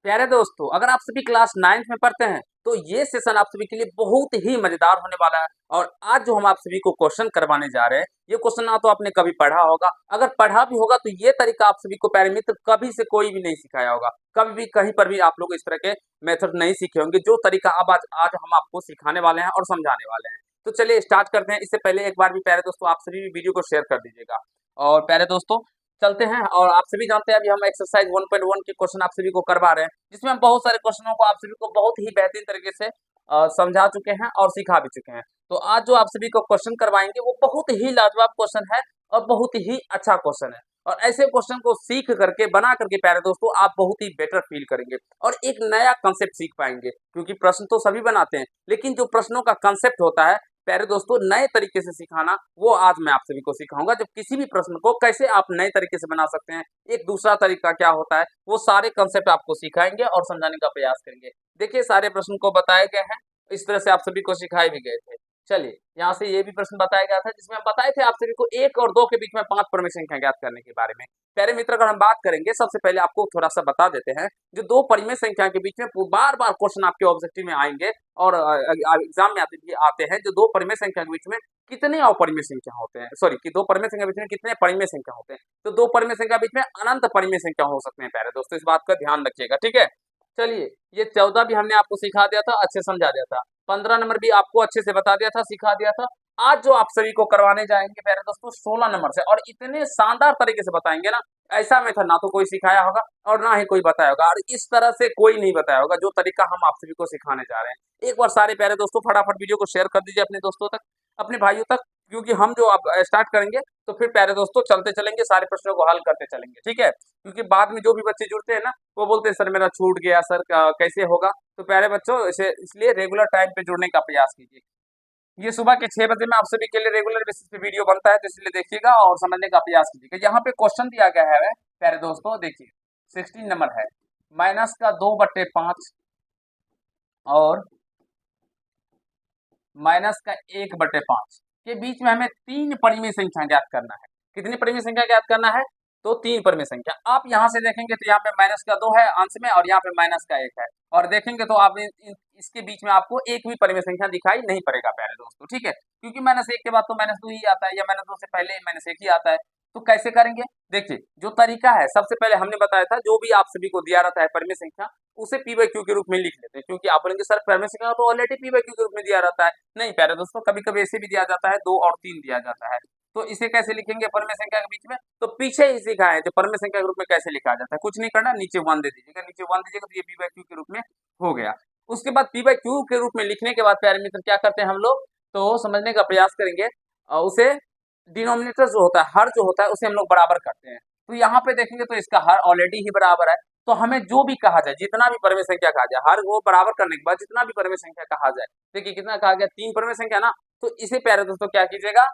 प्यारे दोस्तों, अगर आप सभी क्लास 9th में पढ़ते हैं तो ये सेशन आप सभी के लिए बहुत ही मजेदार होने वाला है। और आज जो हम आप सभी को क्वेश्चन करवाने जा रहे हैं, ये क्वेश्चन ना तो आपने कभी पढ़ा होगा, अगर पढ़ा भी होगा तो ये तरीका आप सभी को प्यारे मित्र कभी से कोई भी नहीं सिखाया होगा। कभी भी कहीं पर भी आप लोग इस तरह के मेथड नहीं सीखे होंगे, जो तरीका अब आज आज हम आपको सिखाने वाले हैं और समझाने वाले हैं। तो चलिए स्टार्ट करते हैं। इससे पहले एक बार भी प्यारे दोस्तों आप सभी भी वीडियो को शेयर कर दीजिएगा। और प्यारे दोस्तों चलते हैं। और आप सभी जानते हैं अभी हम एक्सरसाइज 1.1 के क्वेश्चन आप सभी को करवा रहे हैं, जिसमें हम बहुत सारे क्वेश्चनों को आप सभी को बहुत ही बेहतरीन तरीके से समझा चुके हैं और सिखा भी चुके हैं। तो आज जो आप सभी को क्वेश्चन करवाएंगे वो बहुत ही लाजवाब क्वेश्चन है और बहुत ही अच्छा क्वेश्चन है। और ऐसे क्वेश्चन को सीख करके बना करके प्यारे दोस्तों आप बहुत ही बेटर फील करेंगे और एक नया कंसेप्ट सीख पाएंगे, क्योंकि प्रश्न तो सभी बनाते हैं लेकिन जो प्रश्नों का कंसेप्ट होता है प्यारे दोस्तों नए तरीके से सिखाना, वो आज मैं आप सभी को सिखाऊंगा। जब किसी भी प्रश्न को कैसे आप नए तरीके से बना सकते हैं, एक दूसरा तरीका क्या होता है, वो सारे कंसेप्ट आपको सिखाएंगे और समझाने का प्रयास करेंगे। देखिए सारे प्रश्न को बताए गए हैं, इस तरह से आप सभी को सिखाए भी गए थे। चलिए यहाँ से ये भी प्रश्न बताया गया था जिसमें हम बताए थे आप सभी को 1 और 2 के बीच में 5 परिमेय संख्या ज्ञात करने के बारे में। प्यारे मित्र अगर हम बात करेंगे, सबसे पहले आपको थोड़ा सा बता देते हैं, जो 2 परिमेय संख्या के बीच में बार बार क्वेश्चन आपके ऑब्जेक्टिव में आएंगे और एग्जाम में आते हैं, जो 2 परिमेय संख्या के बीच में कितने अपरिमेय संख्या होते हैं, सॉरी कि 2 परिमेय संख्या के बीच में कितने परिमेय संख्या होते हैं। तो 2 परिमेय संख्या के बीच में अनंत परिमेय संख्या हो सकते हैं प्यारे दोस्तों, इस बात का ध्यान रखिएगा, ठीक है। चलिए ये 14 भी हमने आपको सिखा दिया था, अच्छे समझा दिया था। 15 नंबर भी आपको अच्छे से बता दिया था, सिखा दिया था। आज जो आप सभी को करवाने जाएंगे प्यारे दोस्तों 16 नंबर से, और इतने शानदार तरीके से बताएंगे ना, ऐसा मेथड ना तो कोई सिखाया होगा और ना ही कोई बताया होगा, और इस तरह से कोई नहीं बताया होगा जो तरीका हम आप सभी को सिखाने जा रहे हैं। एक बार सारे प्यारे दोस्तों फटाफट वीडियो को शेयर कर दीजिए अपने दोस्तों तक, अपने भाइयों तक, क्योंकि हम जो आप स्टार्ट करेंगे तो फिर प्यारे दोस्तों चलते चलेंगे, सारे प्रश्नों को हल करते चलेंगे, ठीक है। क्योंकि बाद में जो भी बच्चे जुड़ते हैं ना, वो बोलते हैं सर मेरा छूट गया, सर कैसे होगा। तो प्यारे बच्चों इसे इसलिए रेगुलर टाइम पे जुड़ने का प्रयास कीजिए। ये सुबह के 6 बजे में आप सभी के लिए रेगुलर बेसिस पे वीडियो बनता है, तो इसलिए देखिएगा और समझने का प्रयास कीजिएगा। यहाँ पे क्वेश्चन दिया गया है प्यारे दोस्तों, देखिए 16 नंबर है, माइनस का 2/5 और माइनस का 1/5 के बीच में हमें 3 परिमेय संख्या ज्ञात करना है। कितनी परिमेय संख्या ज्ञात करना है? तो 3 परिमेय संख्या। आप यहाँ से देखेंगे तो यहाँ पे माइनस का 2 है अंश में और यहाँ पे माइनस का 1 है, और देखेंगे तो आप इसके बीच में आपको एक भी परिमेय संख्या दिखाई नहीं पड़ेगा प्यारे दोस्तों, ठीक है। क्योंकि -1 के बाद तो -2 ही आता है, या -2 से पहले -1 ही आता है। तो कैसे करेंगे? देखिए जो तरीका है, सबसे पहले हमने बताया था जो भी आप सभी को दिया रहता है परिमेय संख्या, उसे p/q के रूप में लिख लेते हैं, क्योंकि आप बोलेंगे सर परिमेय संख्या तो ऑलरेडी p/q के रूप में दिया रहता है। नहीं प्यारे दोस्तों, कभी कभी ऐसे भी दिया जाता है, 2 और 3 दिया जाता है। तो इसे कैसे लिखेंगे परिमेय संख्या के बीच में? तो पीछे ही सीखा है जो परिमेय संख्या के रूप में कैसे लिखा जाता है। कुछ नहीं करना, नीचे 1 दे दीजिएगा, नीचे 1 दीजिएगा तो ये p/q के रूप में हो गया। उसके बाद p/q के रूप में लिखने के बाद प्यारे मित्र क्या करते हैं हम लोग, तो समझने का प्रयास करेंगे, उसे डिनोमिनेटर जो होता है, हर जो होता है, उसे हम लोग बराबर करते हैं। तो यहाँ पे देखेंगे तो इसका हर ऑलरेडी ही बराबर है, तो हमें जो भी कहा जाए, जितना भी परिमेय संख्या कहा जाए, हर वो बराबर करने के बाद जितना भी परिमेय संख्या कहा जाए, देखिए कितना कहा गया, 3 परिमेय संख्या ना, तो इसे प्यारे दोस्तों क्या कीजिएगा,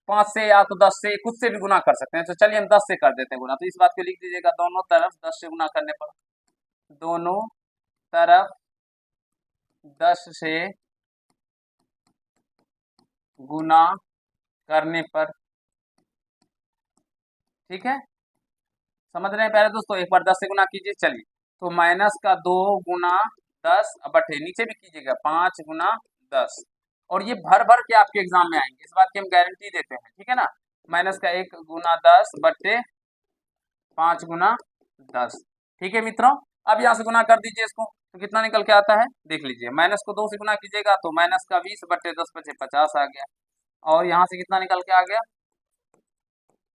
5 से या तो 10 से, कुछ से भी गुना कर सकते हैं। तो चलिए हम 10 से कर देते हैं गुना। तो इस बात को लिख दीजिएगा, दोनों तरफ 10 से गुना करने पर, दोनों तरफ 10 से गुना करने पर, ठीक है। समझ रहे हैं प्यारे दोस्तों, एक बार 10 से गुना कीजिए। चलिए तो माइनस का 2 गुना 10 बटे, नीचे भी कीजिएगा 5 गुना 10, और ये भर भर के आपके एग्जाम में आएंगे, इस बात की हम गारंटी देते हैं, ठीक है ना। माइनस का 1 गुना 10 बटे 5 गुना 10, ठीक है मित्रों। अब यहाँ से गुना कर दीजिए इसको, तो कितना निकल के आता है देख लीजिए। माइनस को 2 से गुना कीजिएगा तो माइनस का 20 बटे 10 बचे 50 आ गया, और यहाँ से कितना निकल के आ गया,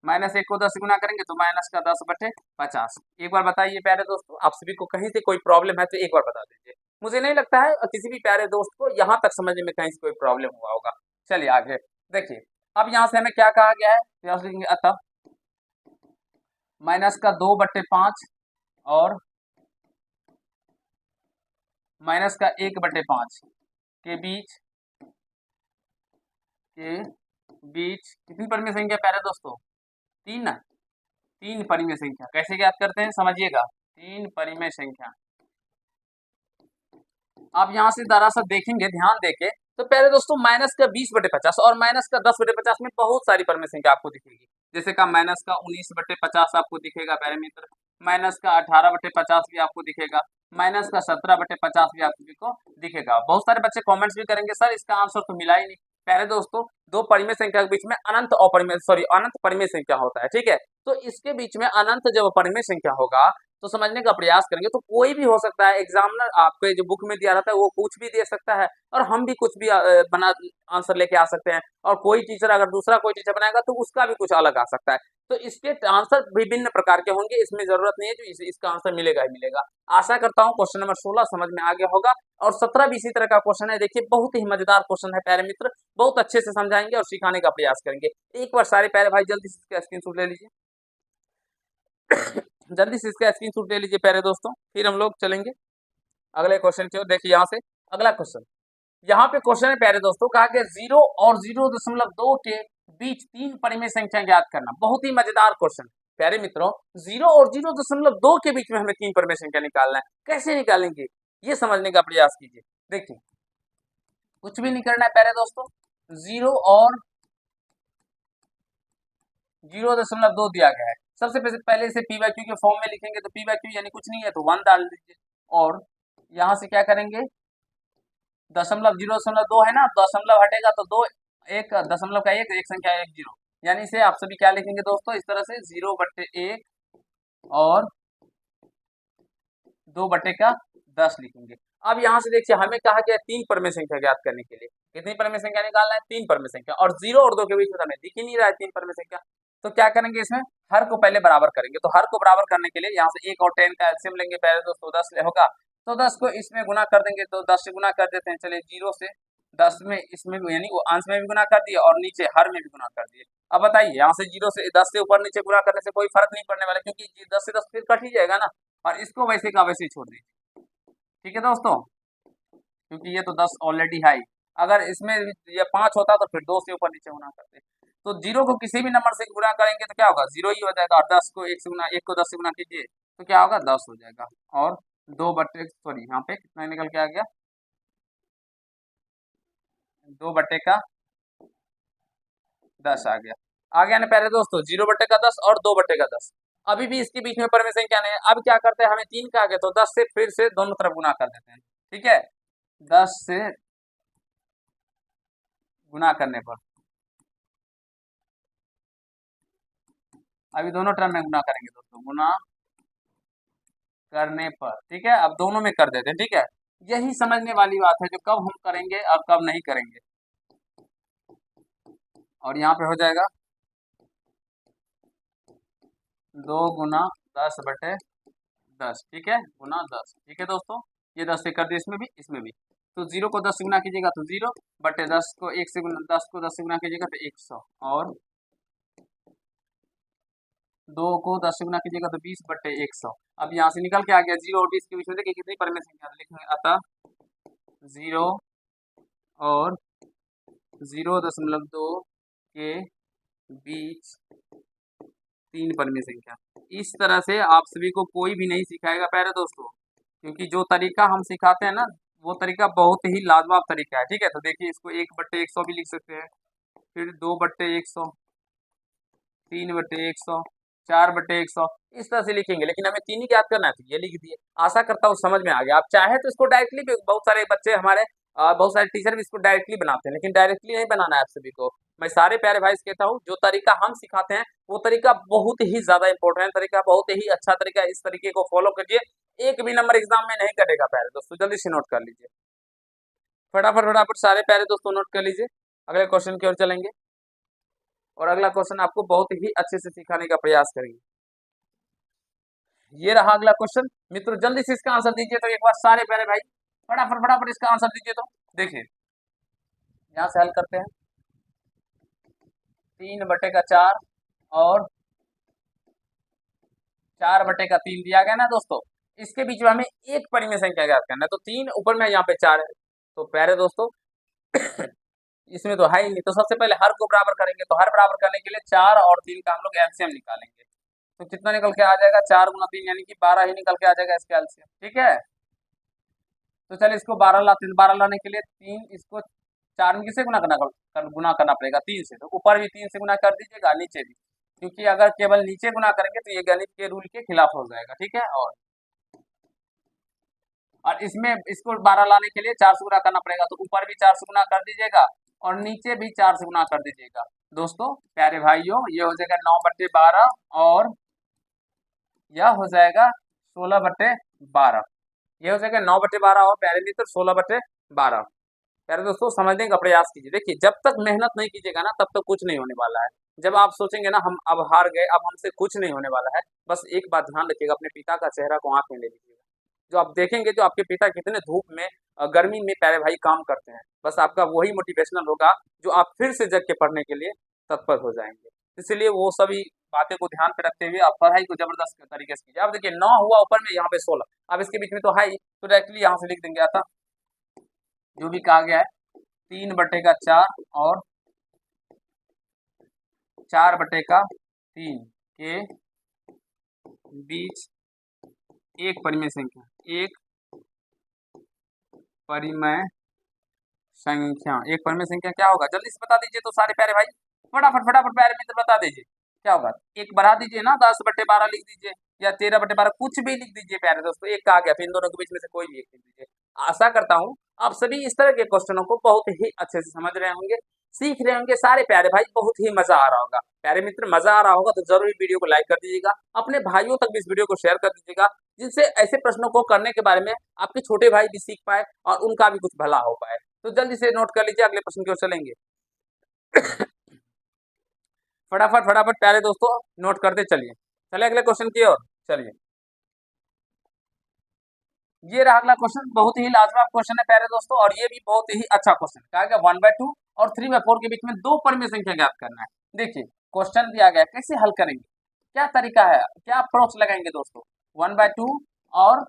-1 को 10 से गुना करेंगे तो माइनस का 10 बटे 50। एक बार बताइए प्यारे दोस्तों, आप सभी को कहीं से कोई प्रॉब्लम है तो एक बार बता दीजिए। मुझे नहीं लगता है किसी भी प्यारे दोस्त को यहाँ तक समझने में कहीं से कोई प्रॉब्लम हुआ होगा। चलिए आगे देखिए, अब यहाँ से हमें क्या कहा गया है, तो यहाँ से लिखेंगे अतः माइनस का 2/5 और माइनस का 1/5 के बीच कितनी परिमेय संख्या प्यारे दोस्तों, 3 ना, 3 परिमेय संख्या। कैसे ज्ञात करते हैं समझिएगा, 3 परिमेय संख्या। आप यहाँ से दरअसल देखेंगे ध्यान देके, तो पहले दोस्तों माइनस का 20/50 और माइनस का 10/50 में बहुत सारी परिमेय संख्या आपको दिखेगी। जैसे का माइनस का 19/50 आपको दिखेगा प्यारे मित्र, माइनस का 18/50 भी आपको दिखेगा, माइनस का 17/50 भी आप सभी को दिखेगा। बहुत सारे बच्चे कमेंट्स भी करेंगे सर इसका आंसर तो मिला ही नहीं। प्यारे दोस्तों, दो परिमेय संख्या के बीच में अनंत अपरिमेय अनंत परिमेय संख्या होता है, ठीक है। तो इसके बीच में अनंत जब परिमेय संख्या होगा तो समझने का प्रयास करेंगे तो कोई भी हो सकता है। एग्जामिनर आपको जो बुक में दिया रहता है वो कुछ भी दे सकता है और हम भी कुछ भी बना आंसर लेके आ सकते हैं, और कोई टीचर अगर दूसरा कोई टीचर बनाएगा तो उसका भी कुछ अलग आ सकता है। तो इसके आंसर विभिन्न प्रकार के होंगे, इसमें जरूरत नहीं है जो इसका आंसर मिलेगा ही मिलेगा। आशा करता हूँ क्वेश्चन नंबर 16 समझ में आ गया होगा, और 17 भी इसी तरह का क्वेश्चन है। देखिए बहुत ही मजेदार क्वेश्चन है प्यारे मित्र, बहुत अच्छे से समझाएंगे और सिखाने का प्रयास करेंगे। एक बार सारे प्यारे भाई जल्दी से इसका स्क्रीनशॉट ले लीजिए जल्दी से इसका स्क्रीनशॉट ले लीजिए प्यारे दोस्तों, फिर हम लोग चलेंगे अगले क्वेश्चन की ओर। देखिए यहाँ से अगला क्वेश्चन, यहाँ पे क्वेश्चन है प्यारे दोस्तों, कहा गया 0 और 0.2 के बीच तीन परिमेय संख्या ज्ञात करना। बहुत ही मजेदार क्वेश्चन प्यारे मित्रों, 0 और 0.2 के बीच में हमें तीन परिमेय संख्या निकालना है। कैसे निकालेंगे ये समझने का प्रयास कीजिए। देखिए कुछ भी नहीं करना है प्यारे दोस्तों, 0 और 0.2 दिया गया है। सबसे पहले इसे पी बाई क्यू के फॉर्म में लिखेंगे, तो पी बाई क्यू यानी कुछ नहीं है तो 1 डाल दीजिए, और यहाँ से क्या करेंगे, 0.2 है ना, दशमलव हटेगा तो 2, एक दशमलव का एक संख्या 1 0, यानी इसे आप सभी क्या लिखेंगे दोस्तों इस तरह से 0/1 और 2/10 लिखेंगे। अब यहाँ से देखिए हमें कहा गया तीन परिमेय संख्या ज्ञात करने के लिए, कितनी परिमेय संख्या निकालना है, तीन परिमेय संख्या, और 0 और 2 के बीच में हमें दिख ही नहीं रहा है तीन परिमेय संख्या। तो क्या करेंगे, इसमें हर को पहले बराबर करेंगे। तो हर को बराबर करने के लिए यहाँ से 1 और 10 का एलसीएम लेंगे पहले दोस्तों, 10 होगा, तो 10 को इसमें गुना कर देंगे, तो 10 से गुना कर देते हैं। चलिए 0 से 10 में इसमें यानी वो अंश में भी गुना कर दिए और नीचे हर में भी गुना कर दिए। अब बताइए यहाँ से 0 से 10 से ऊपर नीचे गुना करने से कोई फर्क नहीं पड़ने वाला, क्योंकि 10 से 10 फिर कट ही जाएगा ना, और इसको वैसे का वैसे ही छोड़ दीजिए, ठीक है दोस्तों, क्योंकि ये तो 10 ऑलरेडी है ही। अगर इसमें ये 5 होता तो फिर 2 से ऊपर नीचे गुना करते। तो 0 को किसी भी नंबर से गुना करेंगे तो क्या होगा, 0 ही हो जाएगा, और 10 को 1 से गुना, 1 को 10 से गुना कीजिए तो क्या होगा, 10 हो जाएगा, और 2 सॉरी यहाँ पे कितना निकल के आ गया, 2/10 आ गया ना प्यारे दोस्तों, 0/10 और 2/10। अभी भी इसके बीच में परिमेय संख्या नहीं है। अब क्या करते हैं, हमें 3 का आ गया तो 10 से फिर से दोनों तरफ गुना कर देते हैं, ठीक है। 10 से गुना करने पर, अभी दोनों टर्म में गुना करेंगे दोस्तों, गुना करने पर, ठीक है। अब दोनों में कर देते हैं, ठीक है। यही समझने वाली बात है जो कब हम करेंगे और कब नहीं करेंगे। और यहाँ पे हो जाएगा 2 गुना 10/10, ठीक है, गुना 10, ठीक है दोस्तों। ये 10 से कर दिए, इसमें भी इसमें भी। तो 0 को 10 से गुना कीजिएगा तो 0/10 को 1 से गुना, 10 को 10 से गुना कीजिएगा तो 100, और 2 को 10 से गुना कीजिएगा तो 20/100। अब यहाँ से निकल के आ गया 0 और 20 के बीच में देखिए कितनी परिमेय संख्या लिखेंगे, अतः 0 और 0.2 के बीच तीन परिमेय संख्या। इस तरह से आप सभी को कोई भी नहीं सिखाएगा प्यारे दोस्तों, क्योंकि जो तरीका हम सिखाते हैं ना वो तरीका बहुत ही लाजवाब तरीका है, ठीक है। तो देखिए इसको 1/100 भी लिख सकते हैं, फिर 2/100, 3/100, 4/100, इस तरह से लिखेंगे, लेकिन हमें तीन ही याद करना है तो ये लिख दिए। आशा करता हूँ समझ में आ गया। आप चाहे तो इसको डायरेक्टली भी, बहुत सारे बच्चे हमारे बहुत सारे टीचर भी इसको डायरेक्टली बनाते हैं, लेकिन डायरेक्टली नहीं बनाना है आप सभी को। मैं सारे प्यारे भाई से कहता हूँ जो तरीका हम सिखाते हैं वो तरीका बहुत ही ज्यादा इंपॉर्टेंट तरीका, बहुत ही अच्छा तरीका, इस तरीके को फॉलो करिए, एक भी नंबर एग्जाम में नहीं कटेगा प्यारे दोस्तों। जल्दी से नोट कर लीजिए, फटाफट फटाफट सारे प्यारे दोस्तों नोट कर लीजिए। अगले क्वेश्चन की ओर चलेंगे, और अगला क्वेश्चन आपको बहुत ही अच्छे से सिखाने का प्रयास करेंगे। ये रहा अगला क्वेश्चन। मित्रों जल्दी से इसका आंसर दीजिए, तो एक बार सारे प्यारे भाई फटाफट फटाफट इसका आंसर दीजिए। तो देखिए यहां से हल करते हैं, 3/4 और 4/3 दिया गया ना दोस्तों। इसके बीच में हमें एक परिमेय संख्या ज्ञात करना है, तो 3 ऊपर में यहाँ पे 4 है, तो प्यारे दोस्तों इसमें तो है ही नहीं, तो सबसे पहले हर को बराबर करेंगे। तो हर बराबर करने के लिए 4 और 3 का हम लोग एलसीएम निकालेंगे, तो कितना निकल के आ जाएगा, 4 गुना 3 यानी कि 12 ही निकल के आ जाएगा इसका एलसीएम, ठीक है। तो चलिए इसको 12 लाते हैं, 12 लाने के लिए 3 इसको 4 में किसे गुना करना पड़ेगा, 3 से, तो ऊपर भी 3 से गुना कर दीजिएगा, नीचे भी क्योंकि अगर केवल नीचे गुना करेंगे तो ये गणित के रूल के खिलाफ हो जाएगा, ठीक है। और इसमें इसको 12 लाने के लिए 4 से गुना करना पड़ेगा, तो ऊपर भी 4 से गुना कर दीजिएगा और नीचे भी 4 से गुना कर दीजिएगा। दोस्तों प्यारे भाइयों, ये हो जाएगा 9/12 और यह हो जाएगा 16/12। ये हो जाएगा 9/12 और प्यारे मित्र 16/12। प्यारे दोस्तों समझने का प्रयास कीजिए। देखिए जब तक मेहनत नहीं कीजिएगा ना तब तक कुछ नहीं होने वाला है। जब आप सोचेंगे ना हम अब हार गए, अब हमसे कुछ नहीं होने वाला है, बस एक बात ध्यान रखिएगा, अपने पिता का चेहरा को आंख में ले लीजिएगा। जो आप देखेंगे जो आपके पिता कितने धूप में गर्मी में प्यारे भाई काम करते हैं, बस आपका वही मोटिवेशनल होगा जो आप फिर से जग के पढ़ने के लिए तत्पर हो जाएंगे। इसलिए वो सभी बातें को ध्यान पे रखते हुए आप पढ़ाई को जबरदस्त तरीके से कीजिए। अब देखिए 9 हुआ ऊपर में, यहाँ पे 16, अब इसके बीच में तो हाई, तो डायरेक्टली यहाँ से लिख देंगे आता जो भी कहा गया है 3/4 और 4/3 के बीच एक परिमेय संख्या, एक परिमेय संख्या, एक परिमेय संख्या क्या होगा जल्दी से बता दीजिए तो सारे प्यारे भाई, फटाफट फटाफट प्यारे मित्र बता दीजिए क्या होगा। एक बढ़ा दीजिए ना, 10/12 लिख दीजिए या 13/12, कुछ भी लिख दीजिए प्यारे दोस्तों, एक कहा गया तो इन दोनों के बीच में से कोई भी एक लिख दीजिए। आशा करता हूँ आप सभी इस तरह के क्वेश्चनों को बहुत ही अच्छे से समझ रहे होंगे, सीख रहे होंगे सारे प्यारे भाई, बहुत ही मजा आ रहा होगा। प्यारे मित्र मजा आ रहा होगा तो जरूर वीडियो को लाइक कर दीजिएगा, अपने भाइयों तक भी इस वीडियो को शेयर कर दीजिएगा, जिनसे ऐसे प्रश्नों को करने के बारे में आपके छोटे भाई भी सीख पाए और उनका भी कुछ भला हो पाए। तो जल्दी से नोट कर लीजिए, अगले प्रश्न की ओर चलेंगे। फटाफट फटाफट प्यारे दोस्तों नोट करते चलिए, चलिए अगले क्वेश्चन की ओर चलिए। ये रहा अगला क्वेश्चन, बहुत ही लाजवाब क्वेश्चन है प्यारे दोस्तों, और ये भी बहुत ही अच्छा क्वेश्चन कहा गया 1/2 और 3/4 के बीच में दो परिमेय संख्या ज्ञात करना है। देखिए क्वेश्चन दिया गया, कैसे हल करेंगे, क्या तरीका है, क्या अप्रोच लगाएंगे दोस्तों। 1/2 और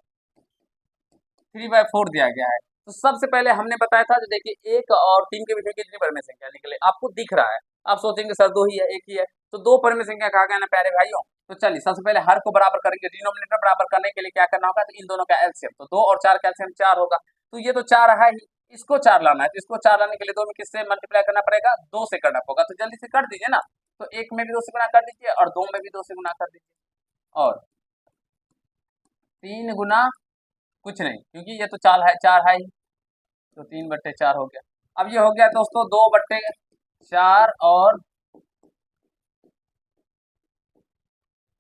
3/4 दिया गया है, तो सबसे पहले हमने बताया था, जो देखिए 1 और 3 के बीच में कितनी परिमेय संख्या निकले आपको दिख रहा है, आप सोचेंगे सर दो ही है, एक ही है, तो दो परिमेय संख्या कहा गया ना प्यारे भाइयों। तो चलिए सबसे पहले हर को बराबर करेंगे, डिनोमिनेटर बराबर करने के लिए क्या करना होगा, तो इन दोनों का एलसीएम, तो 2 और 4 का एलसीएम 4 होगा, तो ये तो 4 है ही, इसको 4 लाना है, तो इसको 4 लाने के लिए 2 में किससे मल्टीप्लाई करना पड़ेगा, 2 से करना होगा, तो जल्दी से कर दीजिए ना, तो 1 में भी 2 से गुना कर दीजिए और 2 में भी 2 से गुना कर दीजिए, और 3 गुना कुछ नहीं, क्योंकि ये तो 4 है ही, तो 3/4 हो गया। अब ये हो गया दोस्तों 2/4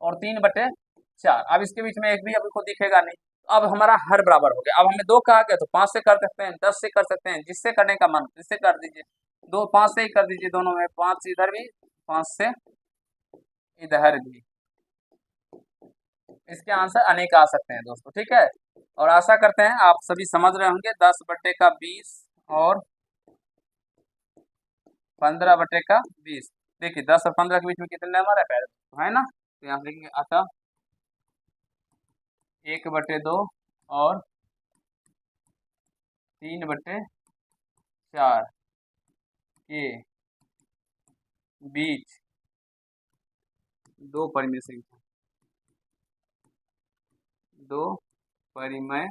और 3/4, अब इसके बीच में एक भी अभी को दिखेगा नहीं, तो अब हमारा हर बराबर हो गया। अब हमें 2 कहा गया तो 5 से कर सकते हैं, 10 से कर सकते हैं, जिससे करने का मन जिससे कर दीजिए, 5 से ही कर दीजिए, दोनों में 5 इधर भी 5 से इधर भी, इसके आंसर अनेक आ सकते हैं दोस्तों, ठीक है। और आशा करते हैं आप सभी समझ रहे होंगे, 10/20 और 15/20, देखिए 10 और 15 के बीच में कितने नंबर है पहले, है ना, तो यहाँ लिखेंगे अतः 1/2 और 3/4 के बीच दो परिमेय संख्या, दो परिमेय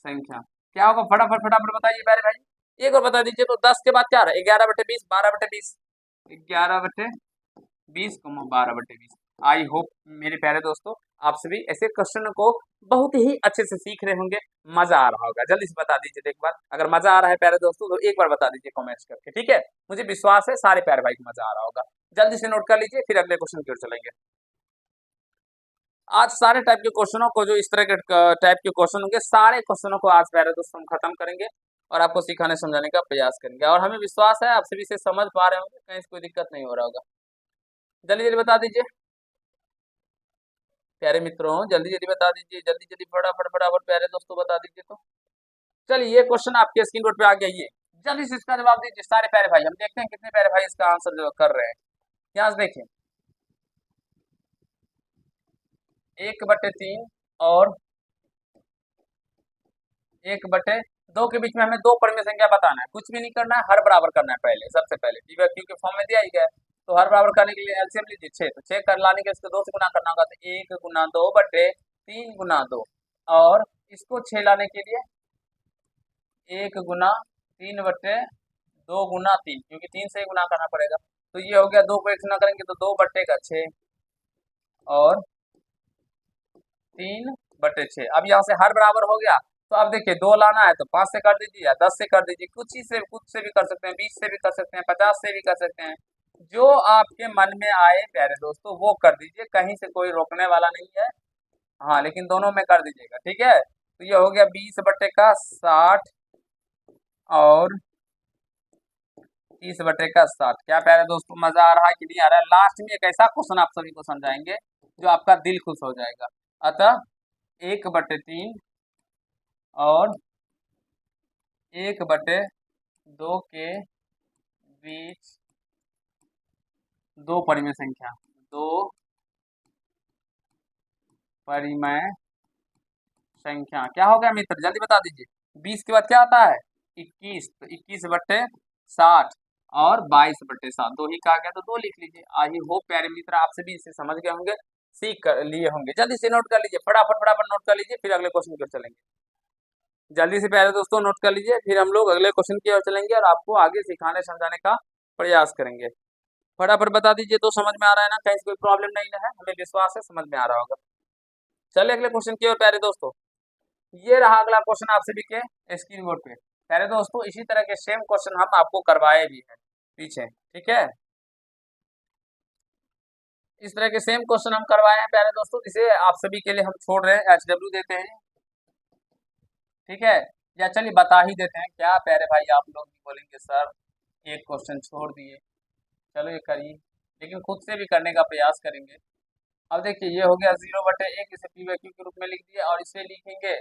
संख्या क्या होगा, फटाफट फटाफट बताइए प्यारे भाई, एक और बता दीजिए, तो 10 के बाद क्या रहा, 11/20, 12/20, 11/20, 12/20। आई होप मेरे प्यारे दोस्तों आप सभी ऐसे क्वेश्चन को बहुत ही अच्छे से सीख रहे होंगे, मजा आ रहा होगा। जल्दी से बता दीजिए एक बार, अगर मजा आ रहा है प्यारे दोस्तों तो एक बार बता दीजिए कमेंट्स करके, ठीक है। मुझे विश्वास है सारे प्यारे भाई को मजा आ रहा होगा। जल्दी से नोट कर लीजिए, फिर अगले क्वेश्चन की ओर चलेंगे। आज सारे टाइप के क्वेश्चनों को, जो इस तरह के टाइप के क्वेश्चन होंगे, सारे क्वेश्चनों को आज प्यारे दोस्तों हम खत्म करेंगे और आपको सिखाने समझाने का प्रयास करेंगे, और हमें विश्वास है आप सभी से समझ पा रहे होंगे, कहीं से कोई दिक्कत नहीं हो रहा होगा। जल्दी जल्दी बता दीजिए प्यारे मित्रों, जल्दी जल्दी बता दीजिए, जल्दी जल्दी फटाफट फटाफट प्यारे दोस्तों बता दीजिए। तो चलिए ये क्वेश्चन आपके स्क्रीन बोर्ड पे आ गया, ये जल्दी से इसका जवाब दीजिए सारे प्यारे भाई, हम देखते हैं कितने प्यारे भाई इसका आंसर जो कर रहे हैं। यहाँ से देखिए 1/3 और 1/2 के बीच में हमें दो परिमेय संख्या बताना है, कुछ भी नहीं करना है, हर बराबर करना है। पहले सबसे पहले क्यू के फॉर्म में दिया ही गया है, तो हर बराबर करने के लिए एलसीएम लीजिए 6, तो 6 कर लाने के इसको 2 से गुना करना होगा, तो 1 गुना 2/3 गुना 2, और इसको 6 लाने के लिए 1 गुना 3/2 गुना 3, क्योंकि 3 से ही गुना करना पड़ेगा, तो ये हो गया, 2 को 1 से ना करेंगे तो 2/6 और 3/6। अब यहाँ से हर बराबर हो गया, तो अब देखिए 2 लाना है तो 5 से कर दीजिए या 10 से कर दीजिए, कुछ से भी कर सकते हैं, 20 से भी कर सकते हैं, 50 से भी कर सकते हैं, जो आपके मन में आए प्यारे दोस्तों वो कर दीजिए, कहीं से कोई रोकने वाला नहीं है। हाँ, लेकिन दोनों में कर दीजिएगा, ठीक है। तो ये हो गया 20/60 और 30/60। क्या प्यारे दोस्तों, मजा आ रहा है कि नहीं आ रहा है? लास्ट में एक ऐसा क्वेश्चन आप सभी को समझाएंगे जो आपका दिल खुश हो जाएगा। अतः 1/3 और 1/2 के बीच दो परिमेय संख्या, दो परिमेय संख्या क्या हो गया मित्र, जल्दी बता दीजिए। 20 के बाद क्या आता है? 21, तो 21/60 और 22/7, दो ही कहा गया तो दो लिख लीजिए। आई होप प्यारे मित्र आप सभी इसे समझ गए होंगे, सीख कर लिए होंगे। जल्दी से नोट कर लीजिए, फटाफट फटाफट नोट कर लीजिए, फिर अगले क्वेश्चन की ओर चलेंगे। जल्दी से प्यारे दोस्तों नोट कर लीजिए, फिर हम लोग अगले क्वेश्चन की ओर चलेंगे और आपको आगे सिखाने समझाने का प्रयास करेंगे। फटाफट बता दीजिए, तो समझ में आ रहा है ना, कहीं से कोई प्रॉब्लम नहीं है, हमें विश्वास है समझ में आ रहा होगा। चलिए अगले क्वेश्चन की ओर प्यारे दोस्तों। ये रहा अगला क्वेश्चन आप सभी के स्क्रीन बोर्ड पे। प्यारे दोस्तों इसी तरह के सेम क्वेश्चन हम आपको करवाए भी हैं पीछे, ठीक है। इस तरह के सेम क्वेश्चन हम करवाए हैं प्यारे दोस्तों, जिसे आप सभी के लिए हम छोड़ रहे हैं, HW देते हैं, ठीक है। या चलिए बता ही देते हैं, क्या प्यारे भाई आप लोग भी बोलेंगे सर एक क्वेश्चन छोड़ दिए, चलो ये करिए, लेकिन खुद से भी करने का प्रयास करेंगे। अब देखिए ये हो गया 0/1, इसे पी वैक्यू के रूप में लिख दिया, और इसे लिखेंगे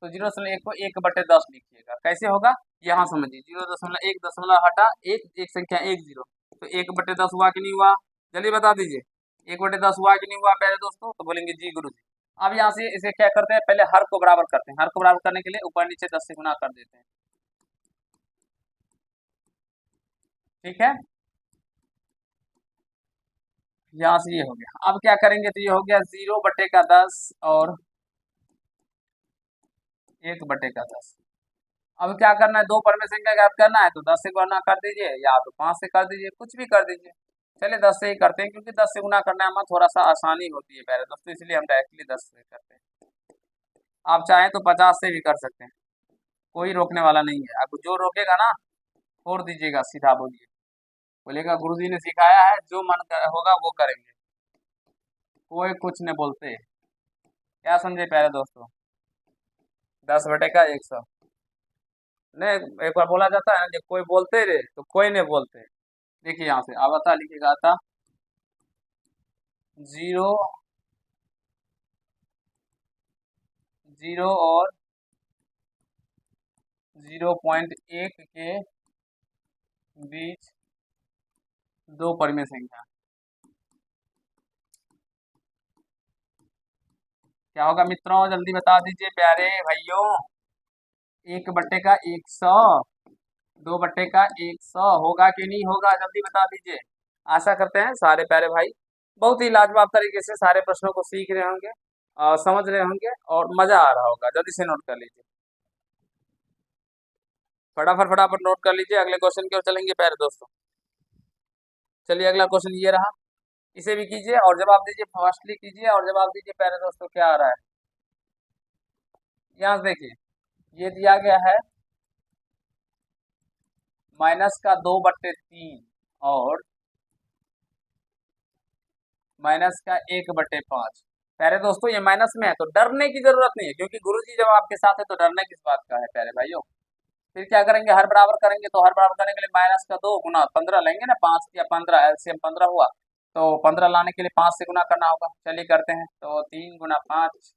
तो 0.1 को 1/10 लिखिएगा। कैसे होगा यहाँ समझिए, 0.1 दशमलव हटा एक, एक संख्या 1 0, तो 1/10 हुआ कि नहीं हुआ, जल्दी बता दीजिए। 1/10 हुआ कि नहीं हुआ प्यारे दोस्तों, तो बोलेंगे जी गुरु जी। अब यहाँ से इसे क्या करते हैं, पहले हर को बराबर करते हैं, हर को बराबर करने के लिए ऊपर नीचे 10 से गुना कर देते हैं, ठीक है। यहाँ से ये हो गया, अब क्या करेंगे, तो ये हो गया 0/10 और 1/10। अब क्या करना है, दो परिमेय संख्या ज्ञात करना है, तो 10 से गुणा कर दीजिए या तो 5 से कर दीजिए, कुछ भी कर दीजिए। चलिए 10 से ही करते हैं, क्योंकि 10 से गुना करने में थोड़ा सा आसानी होती है प्यारे दोस्तों, इसलिए हम डायरेक्टली 10 से करते हैं। आप चाहें तो 50 से भी कर सकते हैं, कोई रोकने वाला नहीं है। अब जो रोकेगा ना छोड़ दीजिएगा, सीधा बोलिए, बोलेगा गुरुजी ने सिखाया है, जो मन होगा वो करेंगे, कोई कुछ नहीं बोलते। क्या समझे प्यारे दोस्तों, 10/100 नहीं, एक बार बोला जाता है ना, जब कोई बोलते रे तो कोई नहीं बोलते। देखिए यहाँ से अब आता लिखिएगा, आता 0 0 और 0.1 के बीच दो परिमेय संख्या, क्या होगा मित्रों, जल्दी बता दीजिए प्यारे भाइयों। 1/100, 2/100 होगा कि नहीं होगा, जल्दी बता दीजिए। आशा करते हैं सारे प्यारे भाई बहुत ही लाजवाब तरीके से सारे प्रश्नों को सीख रहे होंगे और समझ रहे होंगे और मजा आ रहा होगा। जल्दी से नोट कर लीजिए, फटाफट फटाफट नोट कर लीजिए, अगले क्वेश्चन की ओर चलेंगे प्यारे दोस्तों। चलिए अगला क्वेश्चन ये रहा, इसे भी कीजिए और जवाब दीजिए, फास्टली कीजिए और जवाब दीजिए प्यारे दोस्तों। क्या आ रहा है यहाँ से देखिए, ये दिया गया है -2/3 और -1/5। प्यारे दोस्तों ये माइनस में है तो डरने की जरूरत नहीं है, क्योंकि गुरुजी जब आपके साथ है तो डरने किस बात का है प्यारे भाइयों। फिर क्या करेंगे, हर बराबर करेंगे, तो हर बराबर करने के लिए -2 गुना 15 लेंगे ना, 5 या 15, एलसीएम 15 हुआ, तो 15 लाने के लिए 5 से गुना करना होगा। चलिए करते हैं, तो 3 गुना 5,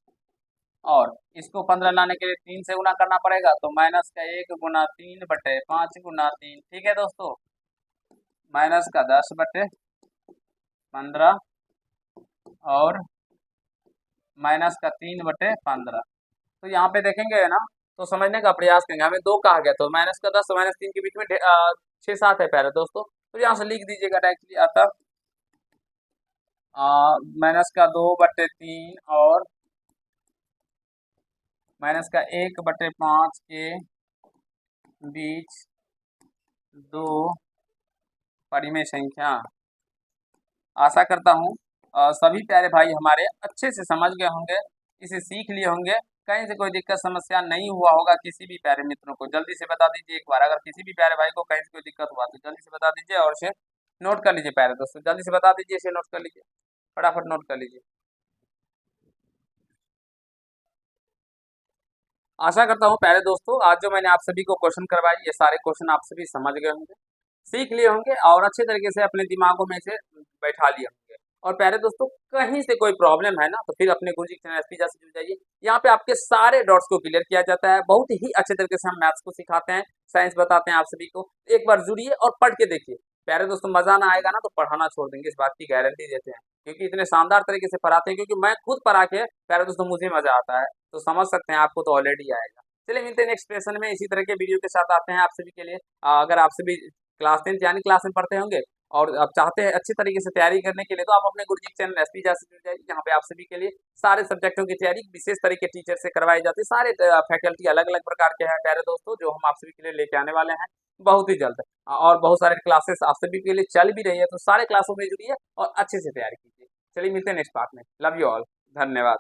और इसको 15 लाने के लिए 3 से गुना करना पड़ेगा, तो -1 गुना 3/5 गुना 3, ठीक है दोस्तों, -10/15 और -3/15। तो यहाँ पे देखेंगे ना, तो समझने का प्रयास करेंगे, हमें 2 कहा गया, तो -10 और -3 के बीच में 6 7 है प्यारे दोस्तों, तो यहाँ से लिख दीजिएगा डायरेक्टली, अतः -2/3 और -1/5 के बीच दो परिमेय संख्या। आशा करता हूँ सभी प्यारे भाई हमारे अच्छे से समझ गए होंगे, इसे सीख लिए होंगे। कहीं से कोई दिक्कत समस्या नहीं हुआ होगा किसी भी प्यारे मित्रों को, जल्दी से बता दीजिए एक बार। अगर किसी भी प्यारे भाई को कहीं से कोई दिक्कत हुआ तो जल्दी से बता दीजिए और इसे नोट कर लीजिए प्यारे दोस्तों, जल्दी से बता दीजिए, इसे नोट कर लीजिए, फटाफट नोट कर लीजिए। आशा करता हूँ प्यारे दोस्तों आज जो मैंने आप सभी को क्वेश्चन करवाए ये सारे क्वेश्चन आप सभी समझ गए होंगे, सीख लिए होंगे और अच्छे तरीके से अपने दिमागों में से बैठा लिए होंगे। और प्यारे दोस्तों कहीं से कोई प्रॉब्लम है ना तो फिर अपने गुरुजी चैनल एसपीजा से जुड़ जाइए। यहाँ पे आपके सारे डाउट्स को क्लियर किया जाता है, बहुत ही अच्छे तरीके से हम मैथ्स को सिखाते हैं, साइंस बताते हैं आप सभी को। एक बार जुड़िए और पढ़ के देखिए प्यारे दोस्तों, मजा ना आएगा ना तो पढ़ाना छोड़ देंगे, इस बात की गारंटी देते हैं, क्योंकि इतने शानदार तरीके से पढ़ाते हैं। क्योंकि मैं खुद पढ़ा के प्यारे दोस्तों मुझे मजा आता है, तो समझ सकते हैं आपको तो ऑलरेडी आएगा। चलिए मिलते हैं नेक्स्ट सेशन में, इसी तरह के वीडियो के साथ आते हैं आप सभी के लिए। अगर आप सभी क्लास 10 यानी क्लास में पढ़ते होंगे और आप चाहते हैं अच्छी तरीके से तैयारी करने के लिए, तो आप अपने गुरुजी के चैनल एसपीजा से जुड़ जाइए। यहाँ पे आप सभी के लिए सारे सब्जेक्टों की तैयारी विशेष तरीके टीचर से करवाई जाती है। सारे फैकल्टी अलग अलग प्रकार के हैं प्यारे दोस्तों, जो हम आप सभी के लिए लेके आने वाले हैं बहुत ही जल्द। और बहुत सारे क्लासेस आप सभी के लिए चल भी रही है, तो सारे क्लासों में जुड़िए और अच्छे से तैयारी कीजिए। चलिए मिलते हैं नेक्स्ट पार्ट में। लव यू ऑल, धन्यवाद।